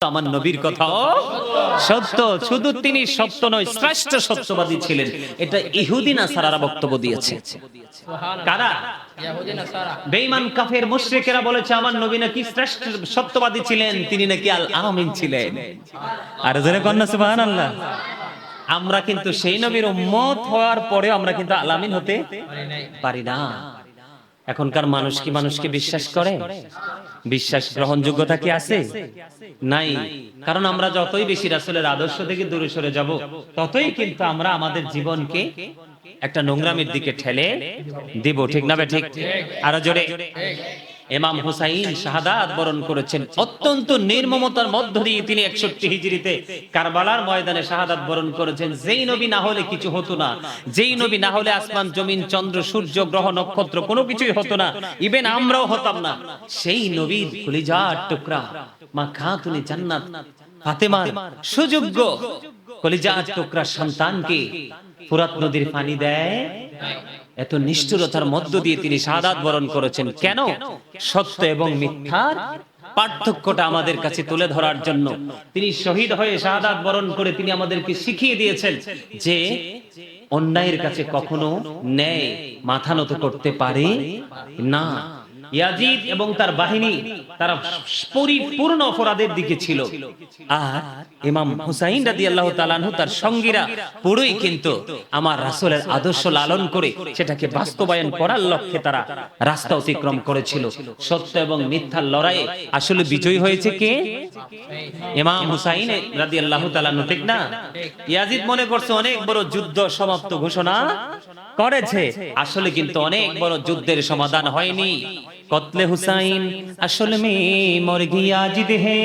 আমার নবীর কথাও সত্য। শুধু তিনি সত্য নয়, শ্রেষ্ঠ সত্যবাদী ছিলেন। এটা ইহুদি নাসারারা বক্তব্য দিয়েছে। কারা? বেঈমান কাফের মুশরিকেরা বলেছে আমার নবী নাকি শ্রেষ্ঠ সত্যবাদী ছিলেন, তিনি নাকি আল আমিন ছিলেন। আর জোরে কন্না সুবহানাল্লাহ। আমরা কিন্তু সেই নবীর উম্মত হওয়ার পরে আমরা কিন্তু আল আমিন হতে পারি না। এখনকার মানুষ কি মানুষকে বিশ্বাস করে? বিশ্বাস গ্রহণযোগ্যতা কি আছে? নাই। কারণ আমরা যতই বেশি রাসূলের আদর্শ থেকে দূরে সরে যাব, ততই কিন্তু আমরা আমাদের জীবনকে একটা নোংরামির দিকে ঠেলে দিব। ঠিক না ঠিক? আরো জোরে। ইমাম হুসাইন শাহাদাত বরণ করেছেন অত্যন্ত নির্মমতার মধ্য দিয়ে। তিনি 61 হিজরিতে কারবালার ময়দানে শাহাদাত বরণ করেছেন। যেই নবী না হলে কিছু হতো না, যেই নবী না হলে আসমান জমিন চন্দ্র সূর্য গ্রহ নক্ষত্র কোনো কিছুই হতো না, ইভেন আমরাও হতাম না। সেই নবীর কলিজার টুকরা মা খাতুনে জান্নাত ফাতেমার সুযোগ্য কলিজার টুকরা সন্তানকে ফুরাত নদীর পানি দেয়। এত নিষ্ঠুরতার মধ্য দিয়ে তিনি শাহাদাত বরণ করেছেন। কেন? সত্য এবং মিথ্যার পার্থক্যটা আমাদের কাছে তুলে ধরার জন্য। তিনি শহীদ হয়ে শাহাদাত বরণ করে তিনি আমাদেরকে শিখিয়ে দিয়েছেন যে অন্যায়ের কাছে কখনো ন্যায় মাথা নত করতে পারে না। ইয়াজিদ এবং তার বাহিনী তারা পরিপূর্ণ অপরাধের দিকে ছিল, আর ইমাম হুসাইন রাদিয়াল্লাহু তাআলা আনহু তার সঙ্গীরা পুরোই কিন্তু আমার রাসূলের আদর্শ লালন করে সেটাকে বাস্তবায়ন করার লক্ষ্যে তারা রাস্তা অতিক্রম করেছিল। সত্য এবং মিথ্যার লড়াইয়ে আসলে বিজয়ী হয়েছে কে? ইমাম হুসাইন রাদিয়াল্লাহু তাআলা আনহু, ঠিক না? ইয়াজিদ মনে করছে অনেক বড় যুদ্ধ সমাপ্ত ঘোষণা করেছে, আসলে কিন্তু অনেক বড় যুদ্ধের সমাধান হয়নি। কতলে হুসাইন আসল মে মর গিয়া জিদ হে,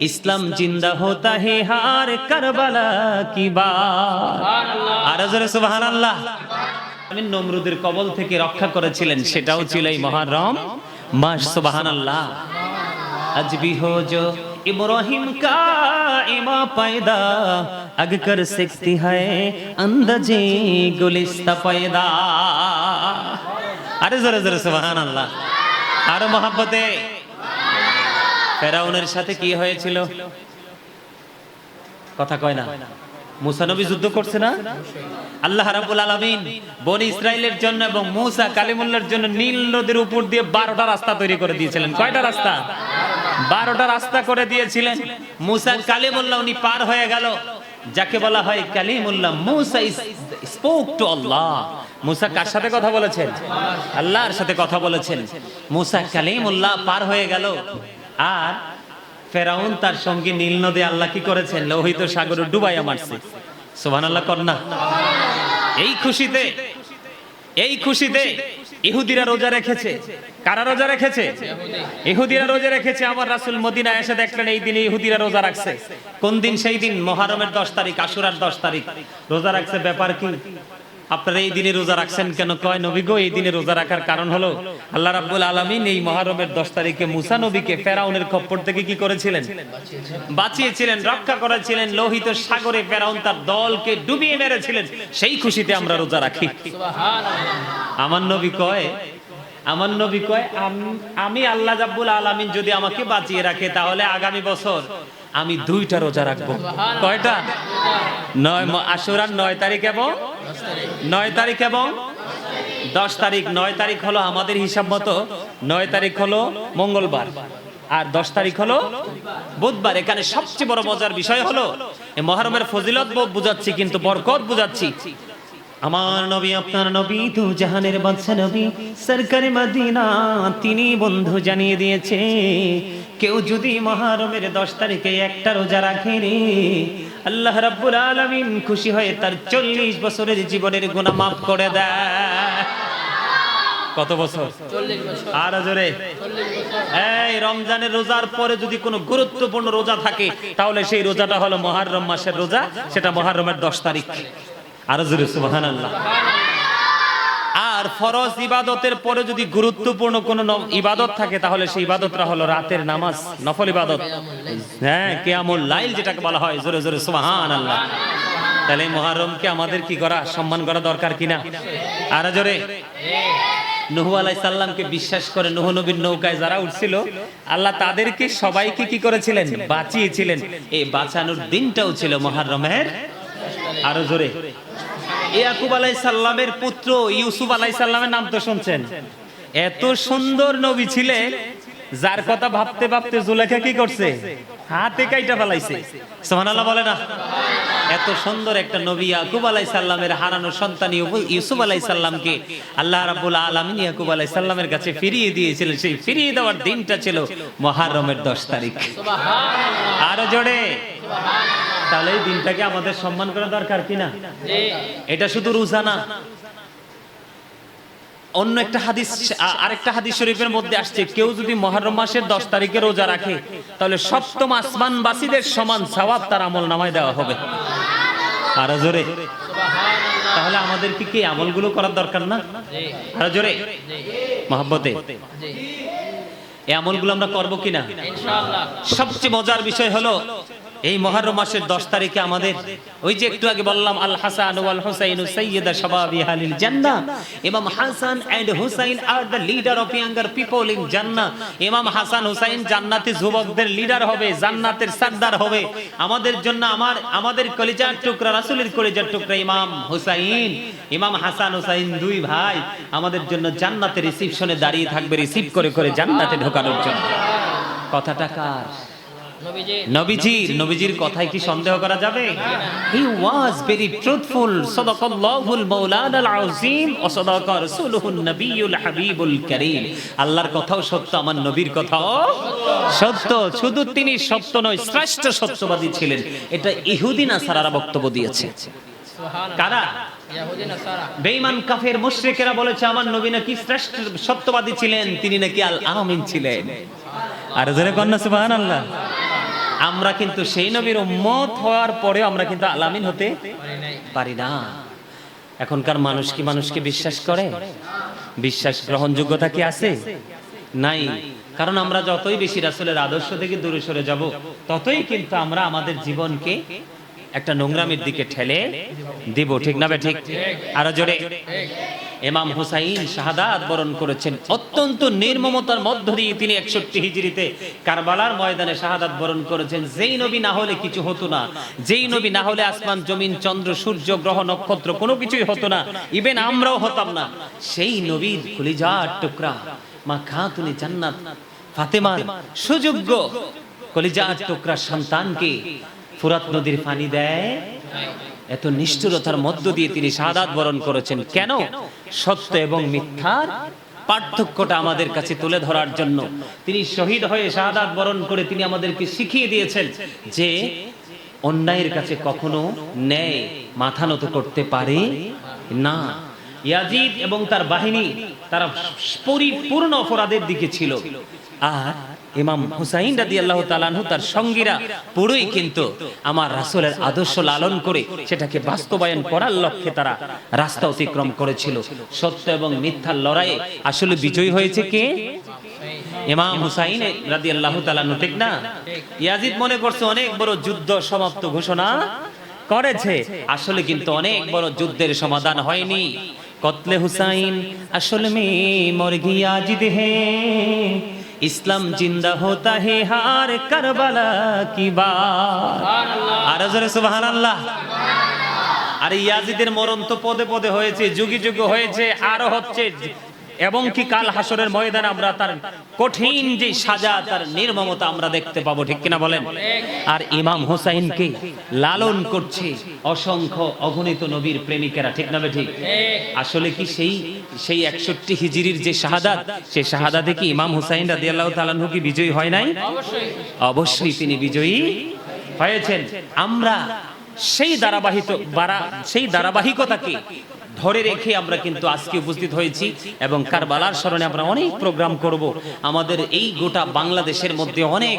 ইসলাম জিন্দা হোতা হে হার কারবালা কি বাত। আর জোরে সুবহানাল্লাহ। আমি নমরুদের কবল থেকে রক্ষা করেছিলেন, সেটাও ছিল এই মুহররম মাস। সুবহানাল্লাহ। আজ ভি হো জো ইব্রাহিম কা ইমা পয়দা, আগ কর सकती है अंदाजे गुलिस्ता पैदा। আরে জোরে জোরে সুবহানাল্লাহ। আর মহব্বতে ফেরাউনের সাথে কি হয়েছিল? কথা কয় না। মুসা নবী যুদ্ধ করছে না? আল্লাহ রাব্বুল আলামিন বনি ইসরাইলের জন্য এবং মুসা কালিমুল্লাহর জন্য নীল নদীর উপর দিয়ে 12টা রাস্তা তৈরি করে দিয়েছিলেন। কয়টা রাস্তা? 12টা রাস্তা করে দিয়েছিলেন। মুসা কালিমুল্লাহ উনি পার হয়ে গেল, যাকে বলা হয় কালিমুল্লাহ। মুসা স্পোক টু আল্লাহ। মুসা কার সাথে কথা বলেছেন? আল্লাহর সাথে কথা বলেছেন। মুসা কালিমুল্লাহ পার হয়ে গেল, আর ফেরাউন তার সঙ্গে নীল নদী আল্লাহ কি করেছেন? লোহিত সাগরে ডুবাইয়া মারছে। সুবহানাল্লাহ কন্না। এই খুশিতে ইহুদিরা রোজা রেখেছে। কারা রোজা রেখেছে? ইহুদিরা রোজা রেখেছে। আমার রাসূল মদিনায় এসে দেখলেন এই দিনে ইহুদিরা রোজা রাখছে। কোন দিন? সেই দিন মুহররমের 10 তারিখ, আশুরার 10 তারিখ রোজা রাখছে। ব্যাপার কি? আপনারা এই দিনে রোজা রাখছেন কেন? কয় নবী গো, এই দিনে রোজা রাখার কারণ হলো আল্লাহ রাব্বুল আলামিন এই মুহররমের 10 তারিখে মুসা নবীকে ফেরাউনের খপ্পর থেকে কি করেছিলেন? বাঁচিয়েছিলেন, রক্ষা করেছিলেন। লোহিত সাগরে ফেরাউন তার দলকে ডুবিয়ে মেরেছিলেন। সেই খুশিতে আমরা রোজা রাখি। সুবহানাল্লাহ। আমার নবী কয় আমি আল্লাহ রাব্বুল আলামিন যদি আমাকে বাঁচিয়ে রাখে তাহলে আগামী বছর আমি 2টা রোজা রাখবো। কয়টা? 9 আশুরার 9 তারিখ এবং 9 তারিখ এবং 10 তারিখ। 9 তারিখ হলো আমাদের হিসাব মতো 9 তারিখ হলো মঙ্গলবার, আর 10 তারিখ হলো বুধবার। এখানে সবচেয়ে বড় মজার বিষয় হলো এই মুহররমের ফজিলত বুঝাচ্ছি, কিন্তু বরকত বুঝাচ্ছি। আমার নবী, আপনার নবী, দু জাহানের বাদশা নবী সরকারে মদিনা, তিনি বন্ধু জানিয়ে দিয়েছে কেউ যদি মুহররমের 10 তারিখে একটা রোজা রাখে রে, আল্লাহ রাব্বুল আলামিন খুশি হয়ে তার 40 বছরের জীবনের গুনাহ মাফ করে দেয়। কত বছর? 40 বছর। আর জোরে। এই রমজানের রোজার পরে যদি কোনো গুরুত্বপূর্ণ রোজা থাকে তাহলে সেই রোজাটা হলো মুহররম মাসের রোজা, সেটা মুহররমের 10 তারিখ। আর জোরে সুবহানাল্লাহ। আর ফরজ ইবাদতের পরে যদি গুরুত্বপূর্ণ কোন ইবাদত থাকে তাহলে সেই ইবাদতটা হলো রাতের নামাজ, নফল ইবাদত। হ্যাঁ, কিয়ামুল লাইল যেটাকে বলা হয়। জোরে জোরে সুবহানাল্লাহ। তাহলে মুহররমকে আমাদের কি করা? সম্মান করা দরকার কিনা? আর জোরে। নূহ আলাইহিস সালামকে বিশ্বাস করে নূহ নবীর নৌকায় যারা উঠছিল, আল্লাহ তাদেরকে সবাইকে কি করেছিলেন? বাঁচিয়েছিলেন। এই বাঁচানোর দিনটাও ছিল মুহররমের, আরো জোরে, ইয়াকুব আলাইহিস সালামের পুত্র ইউসুফ আলাইহিস সালামের নাম তো শুনছেন। এত সুন্দর নবী ছিলেন, যার কথা ভাবতে ভাবতে জুলেখা কি করছে? হাতে কাইটা ফেলাইছে। সুবহানাল্লাহ বলে না? এত সুন্দর একটা নবী ইয়াকুব আলাইহিস সালামের হারানো সন্তান ইউসুফ আলাইহিস সালামকে আল্লাহ রাব্বুল আলামিন ইয়াকুব আলাইহিস সালামের কাছে ফিরিয়ে দিয়েছিলেন। সেই ফিরিয়ে দেওয়ার দিনটা ছিল মুহররমের 10 তারিখ। সুবহানাল্লাহ, আরো জোরে সুবহানাল্লাহ। তাহলে এই দিনটাকে আমাদের সম্মান করা দরকার কিনা? এটা শুধু রোজা না, অন্য একটা হাদিস, আরেকটা হাদিস শরীফের মধ্যে আসছে, কেউ যদি মুহররম মাসের 10 তারিখে রোজা রাখে তাহলে সপ্তম আসমানবাসীদের সমান সওয়াব তার আমলনামায় দেওয়া হবে। আরো জোরে সুবহানাল্লাহ। তাহলে আমাদের কি আমলগুলো করার দরকার না? আরো জোরে মহব্বতে এই আমলগুলো আমরা করব কিনা? ইনশাআল্লাহ। সবচেয়ে মজার বিষয় হলো এই মুহররম মাসের 10 তারিখে আমাদের ওই যে একটু আগে বললাম আল হাসান ওয়াল হুসাইন সাইয়্যিদা শাবাবি আহলিল জান্নাহ, Imam Hasan and Husain are the leader of younger people in Jannah. Imam Hasan Hussain জান্নাতি যুবকদের লিডার হবে, জান্নাতের সরদার হবে। আমাদের জন্য আমাদের কলিজার টুকরা, রাসূলের কলিজার টুকরা ইমাম হুসাইন, ইমাম হাসান হুসাইন দুই ভাই আমাদের জন্য জান্নাতের রিসিপশনে দাঁড়িয়ে থাকবে, রিসিভ করে করে জান্নাতে ঢোকানোর জন্য। কথাটা কার? নবীজির কথায় কি সন্দেহ করা যাবে? হি ওয়াজ ভেরি ট্রুথফুল। সাদাকাল্লাহুল মাওলানাল আযীম ওয়া সাদাকা রাসূলুহুন নবিয়ুল হাবিবুল কারীম। আল্লাহর কথাও সত্য, আমার নবীর কথাও সত্য। শুধু তিনি সত্য নয়, শ্রেষ্ঠ সত্যবাদী ছিলেন। এটা ইহুদি নাসারারা বক্তব্য দিয়েছে। কারা? ইহুদি নাসারা। বেঈমান কাফের মুশরিকেরা বলেছে আমার নবী নাকি শ্রেষ্ঠ সত্যবাদী ছিলেন, তিনি নাকি আল আমিন ছিলেন। আর যারা কন্না সুবহানাল্লাহ। আমরা কিন্তু সেই নবীর উম্মত হওয়ার পরেও আমরা কিন্তু আল আমিন হতে পারি না। এখনকার মানুষ কি মানুষকে বিশ্বাস করে? বিশ্বাস গ্রহণযোগ্যতা কি আছে? নাই। কারণ আমরা যতই বেশি রাসূলের আদর্শ থেকে দূরে সরে যাব, ততই কিন্তু আমরা আমাদের জীবনকে একটা নোংরামির দিকে ঠেলে দিব। ঠিক না ঠিক? আরো জোরে। ইমাম হুসাইন শাহাদাত বরণ করেছেন অত্যন্ত নির্মমতার মধ্য দিয়ে। তিনি 61 হিজরিতে কারবালার ময়দানে শাহাদাত বরণ করেছেন। যেই নবী না হলে কিছু হতো না, যেই নবী না হলে আসমান জমিন চন্দ্র সূর্য গ্রহ নক্ষত্র কোনো কিছুই হতো না, ইভেন আমরাও হতাম না। সেই নবীর কলিজার টুকরা মা খাতুনে জান্নাত ফাতেমার সুযোগ্য কলিজার টুকরা সন্তানকে ফুরাত নদীর পানি দেয়। এত নিষ্ঠুরতার মধ্য দিয়ে তিনি শাহাদাত বরণ করেছেন। কেন? সত্য এবং মিথ্যার পার্থক্যটা আমাদের কাছে তুলে ধরার জন্য। তিনি শহীদ হয়ে শাহাদাত বরণ করে তিনি আমাদেরকে শিখিয়ে দিয়েছেন যে অন্যায়ের কাছে কখনো ন্যায় মাথা নত করতে পারে না। ইয়াজিদ এবং তার বাহিনী তারা পরিপূর্ণ অপরাধের দিকে ছিল, আর ইমাম হুসাইন রাদিয়াল্লাহু তাআলা আনহু তার সঙ্গীরা পুরোই কিন্তু আমার রাসূলের আদর্শ লালন করে সেটাকে বাস্তবায়ন করার লক্ষ্যে তারা রাস্তা অতিক্রম করেছিল। সত্য এবং মিথ্যার লড়াইয়ে আসলে বিজয়ী হয়েছে কে? ইমাম হুসাইন রাদিয়াল্লাহু তাআলা আনহু। ঠিক না? ইয়াজিদ মনে করছে অনেক বড় যুদ্ধ সমাপ্ত ঘোষণা করেছে, আসলে কিন্তু অনেক বড় যুদ্ধের সমাধান হয়নি। কতলে হুসাইন আসল মে মর গিয়া জিদ হে, ইসলাম জিন্দা হোতা হে হার কারবালা কি বাত। আর জোরে সুবহানাল্লাহ। আর ইয়াজিদের মরণ তো পদে পদে হয়েছে, যুগে যুগে হয়েছে, আরো হচ্ছে, এবং কি কাল হাসরের ময়দানে আমরা তার কঠিন যে সাজা, তার নির্মমতা আমরা দেখতে পাবো। ঠিক কিনা বলেন? আর ইমাম হুসাইনকে লালন করছে অসংখ্য অগণিত নবীর প্রেমিকেরা। ঠিক না ঠিক? আসলে কি সেই 61 হিজরির যে শাহাদাত, সেই শাহাদাতে কি ইমাম হুসাইন রাদিয়াল্লাহু তাআলা আনহু কি বিজয়ী হয় নাই? অবশ্যই তিনি বিজয়ী হয়েছেন। আমরা সেই ধারাবাহিকতাকে ধরে রেখে আমরা কিন্তু আজকে উপস্থিত হয়েছি এবং কারবালার স্মরণে আমরা অনেক প্রোগ্রাম করব। আমাদের এই গোটা বাংলাদেশের মধ্যে অনেক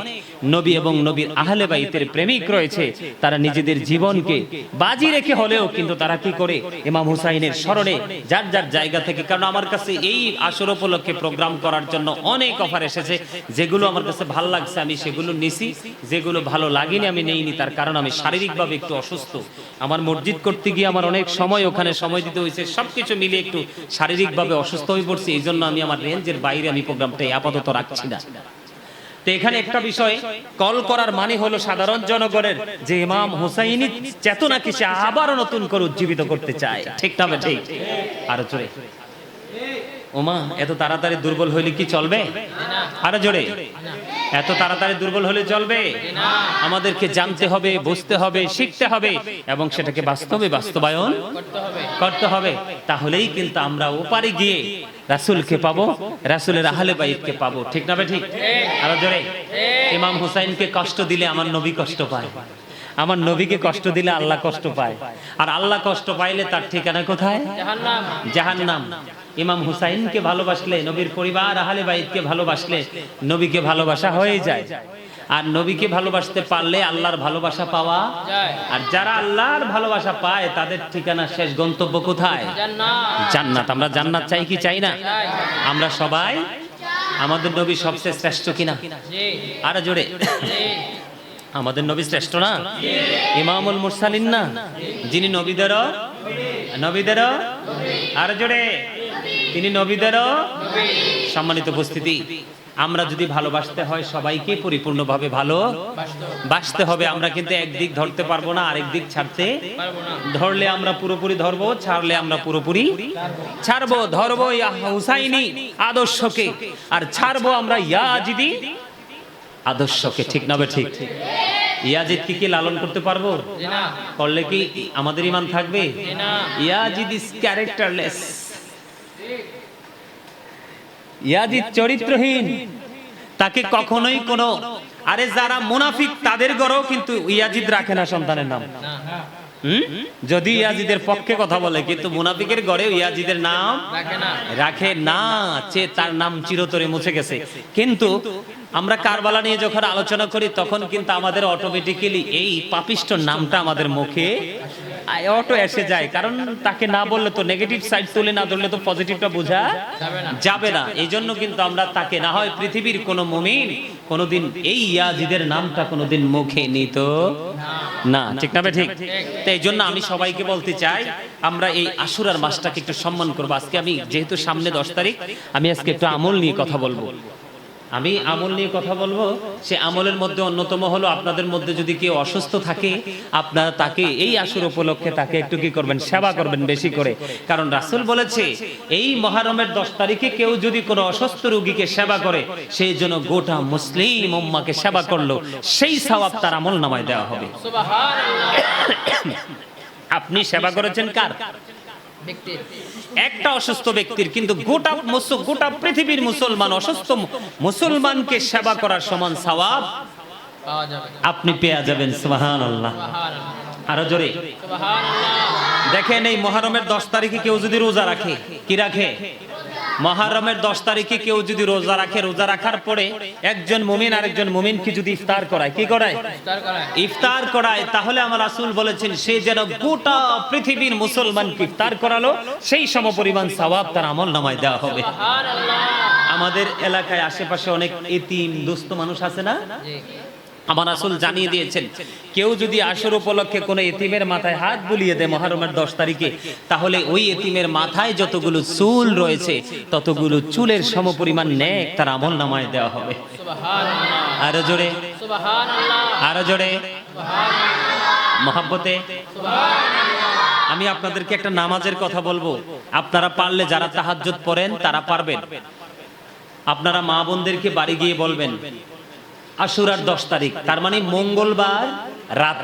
নবী এবং নবীর আহলে বাইতের প্রেমিক রয়েছে, তারা নিজেদের জীবনকে বাজি রেখে হলেও কিন্তু তারা কি করে ইমাম হুসাইনের স্মরণে যার যার জায়গা থেকে। কারণ আমার কাছে এই আসর উপলক্ষে প্রোগ্রাম করার জন্য অনেক অফার এসেছে, যেগুলো আমার কাছে ভালো লাগছে আমি সেগুলো নিছি, যেগুলো ভালো লাগেনি আমি নেইনি। তার কারণ আমি শারীরিকভাবে একটু অসুস্থ। আমার মসজিদ করতে গিয়ে আমার অনেক সময় ওখানে সময় দিতে হয়েছে, সবকিছু মিলিয়ে একটু শারীরিকভাবে অসুস্থ হয়ে পড়ছি, এই জন্য আমি আমার রেঞ্জের বাইরে আমি প্রোগ্রামটা আপাতত রাখছি না। তো এখানে একটা বিষয়, কল করার মানে হলো সাধারণ জনগণের যে ইমাম হুসাইনি চেতনাকে সে আবারও নতুন করে উজ্জীবিত করতে চায়, ঠিক না ঠিক? আরো জোরে ওমা, এত তাড়াতাড়ি দুর্বল হইলে কি চলবে? আরো জোরে, এত তাড়াতাড়ি দুর্বল হলে চলবে? আমাদেরকে জানতে হবে, বুঝতে হবে, শিখতে হবে এবং সেটাকে বাস্তবে বাস্তবায়ন করতে হবে। তাহলেই কিন্তু আমরা ওপারে গিয়ে রাসূলকে পাবো, রাসূলের আহলে বাইতকে পাবো, ঠিক না ঠিক? আরো জোরে, ইমাম হুসাইনকে কষ্ট দিলে আমার নবী কষ্ট পায়, আমার নবীকে কষ্ট দিলে আল্লাহ কষ্ট পায়, আর আল্লাহ কষ্ট পাইলে তার ঠিকানা কোথায়? জাহান্নাম। জাহান্নাম। ইমাম হুসাইনকে ভালোবাসলে, নবীর পরিবার আহলে বাইতকে ভালোবাসলে নবীকে ভালোবাসা হয়ে যায়। আর নবীকে ভালোবাসতে পারলে আল্লাহর ভালোবাসা পাওয়া যায়। আর যারা আল্লাহর ভালোবাসা পায় তাদের ঠিকানা শেষ গন্তব্য কোথায়? জান্নাত। আমরা জান্নাত চাই কি চাই না? আমরা সবাই, আমাদের নবী সবচেয়ে শ্রেষ্ঠ কিনা? আর জোরে, আমাদের নবী শ্রেষ্ঠ না? ইমামুল মুরসালিন না? যিনি নবীদেরও আর জোরে, তিনি নবীদেরও সম্মানিত উপস্থিতি। আমরা যদি ভালোবাসতে হয় সবাইকে পরিপূর্ণভাবে ভালোবাসতে হবে। আমরা কিন্তু একদিক ধরতে পারবো না, আরেক দিক ছাড়তে ধরলে আমরা পুরোপুরি ধরবো, ছাড়লে আমরা পুরোপুরি ছাড়বো। ধরবো ইয়া হুসাইনি আদর্শকে, আর ছাড়বো আমরা ইয়াজিদি আদর্শকে, ঠিক না ঠিক? ইয়াজিদ কি লালন করতে পারবো? করলে কি আমাদের ঈমান থাকবে? ইয়াজিদ ইজ ক্যারেক্টারলেস, ইয়াজিদ চরিত্রহীন, তাকে কখনোই কোনো, আরে যারা মুনাফিক তাদের ঘরেও কিন্তু ইয়াজিদ রাখে না সন্তানের নাম। যদি ইয়াজিদের পক্ষে কথা বলে, কিন্তু মুনাফিকের ঘরেও ইয়াজিদের নাম রাখে না, তার নাম চিরতরে মুছে গেছে। কিন্তু আমরা কারবালা নিয়ে যখন আলোচনা করি তখন কিন্তু আমাদের অটোমেটিক্যালি এই পাপিষ্ঠ নামটা আমাদের মুখে অটো এসে যায়, কারণ তাকে না বললে তো নেগেটিভ সাইড তুলে না ধরলে তো পজিটিভটা বোঝা যাবে না। এই জন্য কিন্তু আমরা তাকে, না হয় পৃথিবীর কোনো মুমিন কোনোদিন এই ইয়াজিদের নামটা কোনোদিন মুখে নিত না, ঠিক না ঠিক? তো এই জন্য আমি সবাইকে বলতে চাই, আমরা এই আশুরার মাসটাকে একটু সম্মান করবো। আজকে আমি যেহেতু সামনে 10 তারিখ, আমি আজকে একটু আমল নিয়ে কথা বলবো। আমি আমল নিয়ে কথা বলবো। সে আমলের মধ্যে অন্যতম হলো, আপনাদের মধ্যে যদি কেউ অসুস্থ থাকে, আপনারা তাকে এই আশুর উপলক্ষে তাকে একটু কি করবেন? সেবা করবেন বেশি করে। কারণ রাসূল বলেছে, এই মুহররমের 10 তারিখে কেউ যদি কোনো অসুস্থ রোগীকে সেবা করে, সেই জন্য গোটা মুসলিম উম্মাহকে সেবা করলো, সেই সওয়াব তার আমলনামায় দেওয়া হবে। সুবহানাল্লাহ। আপনি সেবা করেছেন কার? একটা অসুস্থ ব্যক্তির, কিন্তু গোটা পৃথিবীর মুসলমান, অসুস্থ মুসলমানকে সেবা করার সমান সওয়াব আপনি পেয়ে যাবেন। সুবহানাল্লাহ। আরো জোরে সুবহানাল্লাহ। দেখেন, এই মুহররমের 10 তারিখে কেউ যদি রোজা রাখে, কি রাখে? মুহররমের 10 তারিখে কেউ যদি রোজা রাখে, রোজা রাখার পরে একজন মুমিন আরেকজন মুমিনকে যদি ইফতার করায়, কি করায়? ইফতার করায়, তাহলে আমার রাসূল বলেছেন সে যেন গোটা পৃথিবীর মুসলমানকে ইফতার করালো, সেই সমপরিমাণ সওয়াব তার আমলনামায় দেওয়া হবে। সুবহানাল্লাহ। আমাদের এলাকায় আশেপাশে অনেক এতিম দুস্থ মানুষ আছে না? আমার রাসূল জানিয়ে দিয়েছেন, কেউ যদি আশুর উপলক্ষে কোনো এতিমের মাথায় হাত বুলিয়ে দেয় মুহররমের 10 তারিখে, তাহলে ওই এতিমের মাথায় যতগুলো চুল রয়েছে ততগুলো চুলের সমপরিমাণ নেক তার আমলনামায় দেওয়া হবে। সুবহানাল্লাহ। আরো জোরে সুবহানাল্লাহ। আরো জোরে সুবহানাল্লাহ। মহব্বতে সুবহানাল্লাহ। আমি আপনাদেরকে একটা নামাজের কথা বলবো, আপনারা পারলে, যারা তাহাজ্জুদ পড়েন তারা পারবেন, আপনারা মা বোনদেরকে বাড়ি গিয়ে বলবেন আশুরার 10 তারিখ, তার মানে মঙ্গলবার রাত